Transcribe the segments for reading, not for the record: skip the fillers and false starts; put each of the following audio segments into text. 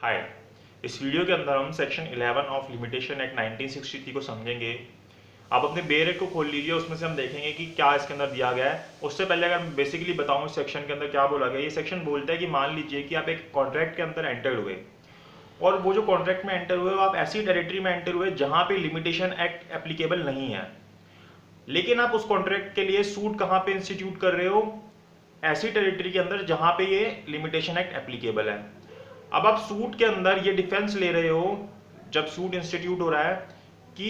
हाय। इस वीडियो के अंदर हम सेक्शन 11 ऑफ लिमिटेशन एक्ट 1963 को समझेंगे। आप अपने बेयर एक्ट को खोल लीजिए, उसमें से हम देखेंगे कि क्या इसके अंदर दिया गया है। उससे पहले अगर मैं बेसिकली बताऊं इस सेक्शन के अंदर क्या बोला गया। ये सेक्शन बोलता है कि मान लीजिए कि आप एक कॉन्ट्रैक्ट के अंदर एंटर हुए और वो जो कॉन्ट्रैक्ट में एंटर हुए वो आप ऐसी टेरिटरी में एंटर हुए जहां पे लिमिटेशन एक्ट एप्लीकेबल नहीं है, लेकिन आप उस कॉन्ट्रैक्ट के लिए सूट कहां पे इंस्टीट्यूट कर रहे हो, ऐसी टेरिटरी के अंदर जहां पे ये लिमिटेशन एक्ट एप्लीकेबल है। अब आप सूट के अंदर ये डिफेंस ले रहे हो जब सूट इंस्टीट्यूट हो रहा है कि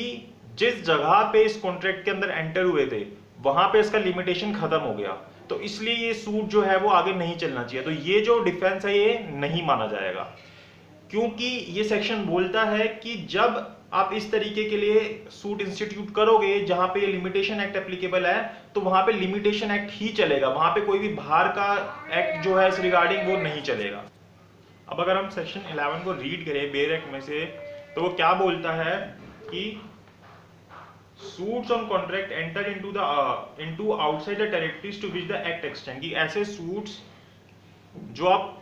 जिस जगह पे इस कॉन्ट्रैक्ट के अंदर एंटर हुए थे वहां पे इसका लिमिटेशन खत्म हो गया, तो इसलिए ये सूट जो है वो आगे नहीं चलना चाहिए। तो ये जो डिफेंस है ये नहीं माना जाएगा, क्योंकि ये सेक्शन बोलता है कि जब आप इस तरीके के लिए सूट इंस्टीट्यूट करोगे जहां पे ये लिमिटेशन एक्ट एप्लीकेबल है तो वहां पे लिमिटेशन एक्ट ही चलेगा, वहां पे कोई भी बाहर का एक्ट जो है इस रिगार्डिंग वो नहीं चलेगा। अब अगर हम सेक्शन 11 को रीड करें बेयर एक्ट में से, तो वो क्या बोलता है कि suits on contract enter into outside the territories to which the act extend, कि ऐसे सूट्स जो आप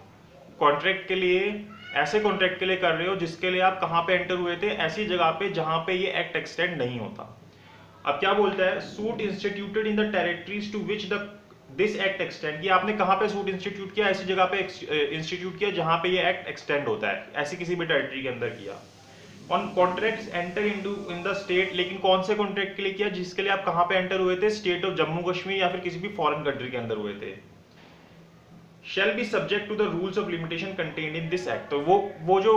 कॉन्ट्रैक्ट के लिए ऐसे कॉन्ट्रैक्ट के लिए कर रहे हो जिसके लिए आप कहां पे एंटर हुए थे, ऐसी जगह पे जहां पे ये एक्ट एक्सटेंड नहीं होता। अब क्या बोलता है, suit instituted in the territories to which the this act extend, कि आपने कहां पे सूट इंस्टीट्यूट किया, ऐसी जगह पे इंस्टीट्यूट किया जहां पे ये एक्ट एक्सटेंड होता है, ऐसी किसी भी टेरिटरी के अंदर किया। On contracts enter into in the state, लेकिन कौन से कॉन्ट्रैक्ट के लिए किया, जिसके लिए आप कहां पे एंटर हुए थे, स्टेट ऑफ जम्मू कश्मीर या फिर किसी भी फॉरेन कंट्री के अंदर हुए थे। shall be subject to the rules of limitation contained in this act, तो वो जो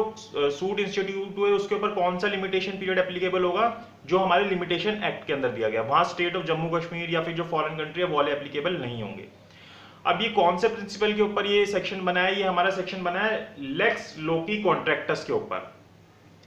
सूट इंस्टीट्यूट हुए उसके ऊपर कौन सा लिमिटेशन पीरियड एप्लीकेबल होगा, जो हमारे लिमिटेशन एक्ट के अंदर दिया गया, वहां स्टेट ऑफ जम्मू कश्मीर या फिर जो फॉरेन कंट्री है वो वाले एप्लीकेबल नहीं होंगे। अब ये कौन से प्रिंसिपल के ऊपर ये सेक्शन बना है, ये हमारा सेक्शन बना है लेक्स लोकी कॉन्ट्रैक्टस के ऊपर,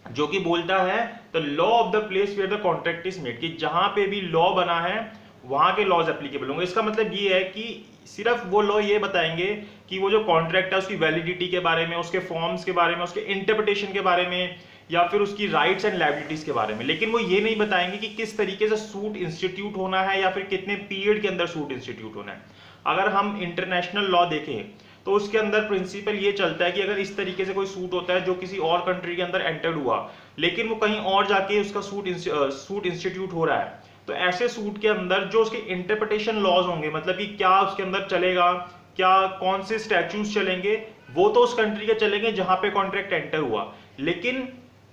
जो कि बोलता है the law of the place where the contract is made, कि जहां पे भी लॉ बना है वहां के लॉज एप्लीकेबल होंगे। इसका मतलब ये है कि सिर्फ वो लॉ ये बताएंगे कि वो जो कॉन्ट्रैक्ट है उसकी वैलिडिटी के बारे में, उसके फॉर्म्स के बारे में, उसके इंटरप्रिटेशन के बारे में, या फिर उसकी राइट्स एंड लायबिलिटीज के बारे में, लेकिन वो ये नहीं बताएंगे कि किस तरीके से सूट इंस्टीट्यूट होना है या फिर कितने पीरियड के अंदर सूट इंस्टीट्यूट होना है। अगर हम इंटरनेशनल लॉ देखें तो उसके अंदर प्रिंसिपल ये चलता है कि अगर इस तरीके से कोई सूट होता है जो किसी और कंट्री के अंदर एंटर्ड हुआ लेकिन वो कहीं और जाके उसका सूट इंस्टीट्यूट हो रहा है, तो ऐसे सूट के अंदर जो उसके इंटरप्रिटेशन लॉज होंगे, मतलब कि क्या उसके अंदर चलेगा, क्या कौन से स्टैट्यूट्स चलेंगे, वो तो उस कंट्री के चलेंगे जहां पे कॉन्ट्रैक्ट एंटर हुआ, लेकिन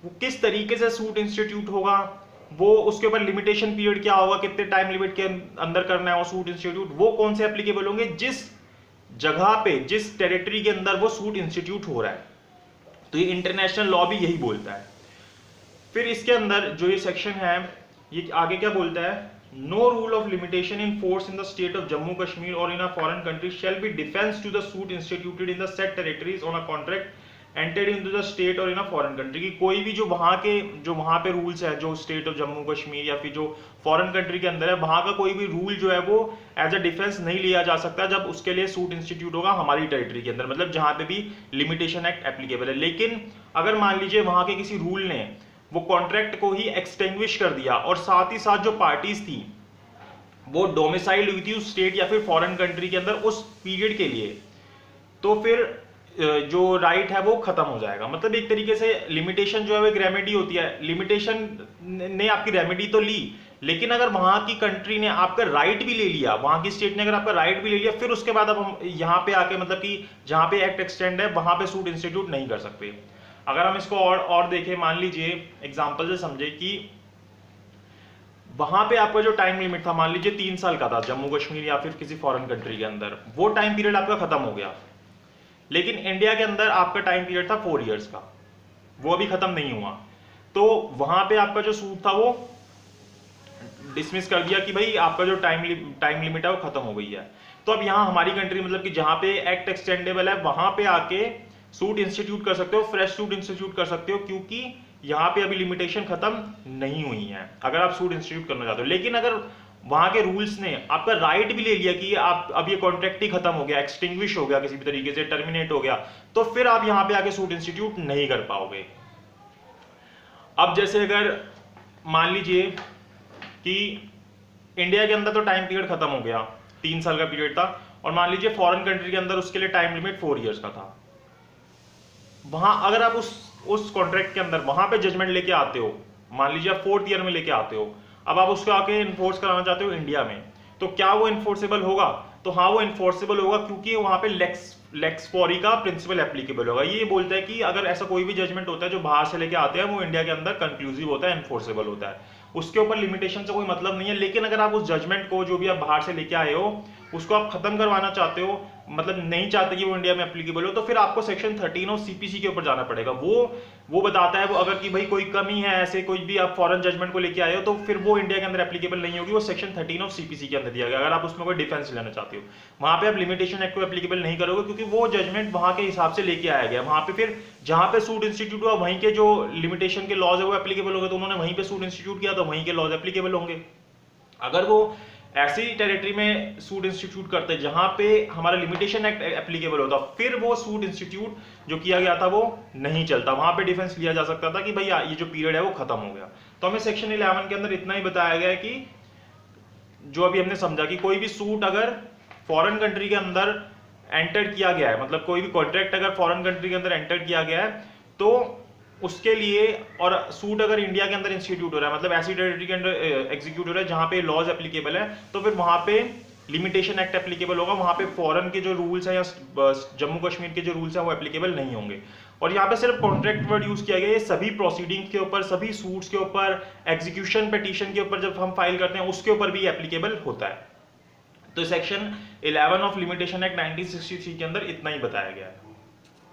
वो किस तरीके से सूट इंस्टीट्यूट होगा, वो उसके ऊपर लिमिटेशन पीरियड क्या होगा, कितने टाइम लिमिट के अंदर करना है वो सूट इंस्टीट्यूट, वो कौन से एप्लीकेबल होंगे जिस जगह पे, जिस टेरिटरी के अंदर वो सूट इंस्टीट्यूट हो रहा है। तो ये इंटरनेशनल लॉ भी यही बोलता है। फिर इसके अंदर जो ये सेक्शन है ये आगे क्या बोलता है, no rule of limitation in force in the state of Jammu Kashmir और in a foreign country shall be defence to the suit instituted in the said territories on a contract entered into the state और in a foreign country, की कोई भी जो वहां पे rules है, जो स्टेट ऑफ जम्मू कश्मीर या फिर जो फॉरेन कंट्री के अंदर है, वहां का कोई भी रूल जो है वो एज अ डिफेंस नहीं लिया जा सकता जब उसके लिए सूट इंस्टीट्यूट होगा हमारी टेरिटरी के अंदर, मतलब जहां पे भी लिमिटेशन एक्ट एप्लीकेबल है। लेकिन अगर मान लीजिए वहां के किसी रूल ने वो कॉन्ट्रैक्ट को ही एक्सटिंग्विश कर दिया और साथ ही साथ जो पार्टीज थी वो डोमिसाइल हुई थी उस स्टेट या फिर फॉरेन कंट्री के अंदर उस पीरियड के लिए, तो फिर जो राइट है वो खत्म हो जाएगा। मतलब एक तरीके से लिमिटेशन जो है वो एक रेमेडी होती है, लिमिटेशन ने आपकी रेमेडी तो ली, लेकिन अगर वहां की कंट्री ने आपका राइट भी ले लिया, वहां की स्टेट ने अगर आपका राइट भी ले लिया, फिर उसके बाद अब हम यहाँ पे आके मतलब कि जहां पे एक्ट एक्सटेंड है वहां पे सूट इंस्टीट्यूट नहीं कर सकते। अगर हम इसको और देखें, मान लीजिए एग्जांपल से समझे कि वहां पे आपका जो टाइम लिमिट था मान लीजिए 3 साल का था जम्मू कश्मीर या फिर किसी फॉरेन कंट्री के अंदर, वो टाइम पीरियड आपका खत्म हो गया, लेकिन इंडिया के अंदर आपका टाइम पीरियड था 4 इयर्स का, वो अभी खत्म नहीं हुआ, तो वहां पे आपका जो सूट था वो डिसमिस कर दिया कि भाई आपका जो टाइम लिमिट है वो खत्म हो गई है। तो अब यहाँ हमारी कंट्री मतलब कि जहां पे एक्ट एक्सटेंडेबल है वहां पे आके सूट इंस्टीट्यूट कर सकते हो, फ्रेश सूट इंस्टीट्यूट कर सकते हो, क्योंकि यहाँ पे अभी लिमिटेशन खत्म नहीं हुई है अगर आप सूट इंस्टीट्यूट करना चाहते हो। लेकिन अगर वहां के रूल्स ने आपका राइट भी ले लिया कि आप अब ये कॉन्ट्रैक्ट ही खत्म हो गया, एक्सटिंग्विश हो गया, किसी भी तरीके से टर्मिनेट हो गया, तो फिर आप यहाँ पे आके सूट इंस्टीट्यूट नहीं कर पाओगे। अब जैसे अगर मान लीजिए कि इंडिया के अंदर तो टाइम पीरियड खत्म हो गया, 3 साल का पीरियड था, और मान लीजिए फॉरेन कंट्री के अंदर उसके लिए टाइम लिमिट 4 इयर्स का था, वहां अगर आप उस कॉन्ट्रैक्ट के अंदर वहां पे जजमेंट लेके आते हो, मान लीजिए आप 4th ईयर में लेके आते हो, अब आप उसको आके इन्फोर्स कराना चाहते हो इंडिया में, तो क्या वो इन्फोर्सेबल होगा? तो हाँ वो इन्फोर्सेबल होगा, क्योंकि वहां पे लेक्स फॉरी का प्रिंसिपल एप्लीकेबल होगा। ये बोलता है कि अगर ऐसा कोई भी जजमेंट होता है जो बाहर से लेके आते हैं वो इंडिया के अंदर कंक्लूसिव होता है, इन्फोर्सेबल होता है, उसके ऊपर लिमिटेशन से कोई मतलब नहीं है। लेकिन अगर आप उस जजमेंट को जो भी आप बाहर से लेके आए हो उसको आप खत्म करवाना चाहते हो, मतलब नहीं चाहते कि वो इंडिया में एप्लीकेबल हो, तो फिर आपको सेक्शन 13 ऑफ सीपीसी के ऊपर जाना पड़ेगा। वो बताता है वो अगर कि भाई कोई कमी है, ऐसे कोई भी आप फॉरेन जजमेंट को लेके आए हो तो फिर वो इंडिया के अंदर एप्लीकेबल नहीं होगी, वो सेक्शन 13 ऑफ सीपीसी के अंदर दिया गया। अगर आप उसमें कोई डिफेंस लेना चाहते हो, वहां पे आप लिमिटेशन एक्ट को एप्लीकेबल नहीं करोगे, क्योंकि वो जजमेंट वहां के हिसाब से लेके आया गया। वहां पे फिर जहां पे सूट इंस्टीट्यूट हुआ वहीं के जो लिमिटेशन के लॉज है वो एप्लीकेबल हो गए, तो उन्होंने वहीं पे सूट इंस्टीट्यूट किया तो वहीं के लॉज एप्लीकेबल होंगे। अगर वो ऐसी टेरिटरी में सूट इंस्टीट्यूट करते जहां पे हमारा लिमिटेशन एक्ट एप्लीकेबल होता, फिर वो सूट इंस्टीट्यूट जो किया गया था वो नहीं चलता, वहां पे डिफेंस लिया जा सकता था कि भाई ये जो पीरियड है वो खत्म हो गया। तो हमें सेक्शन 11 के अंदर इतना ही बताया गया है कि जो अभी हमने समझा कि कोई भी सूट अगर फॉरेन कंट्री के अंदर एंटर किया गया है, मतलब कोई भी कॉन्ट्रैक्ट अगर फॉरेन कंट्री के अंदर एंटर किया गया है, तो उसके लिए, और सूट अगर इंडिया के अंदर इंस्टीट्यूट हो रहा है, मतलब ऐसी टेरिटरी के अंदर एग्जीक्यूट हो रहा है जहां पे लॉज एप्लीकेबल है, तो फिर वहां पे लिमिटेशन एक्ट एप्लीकेबल होगा, वहां पे फॉरेन के जो रूल्स है या जम्मू कश्मीर के जो रूल्स है वो एप्लीकेबल नहीं होंगे। और यहाँ पे सिर्फ कॉन्ट्रैक्ट वर्ड यूज किया गया है, सभी प्रोसीडिंग के ऊपर, सभी सूट्स के ऊपर, एग्जीक्यूशन पिटीशन के ऊपर जब हम फाइल करते हैं उसके ऊपर भी एप्लीकेबल होता है। तो सेक्शन 11 ऑफ लिमिटेशन एक्ट 1963 के अंदर इतना ही बताया गया है।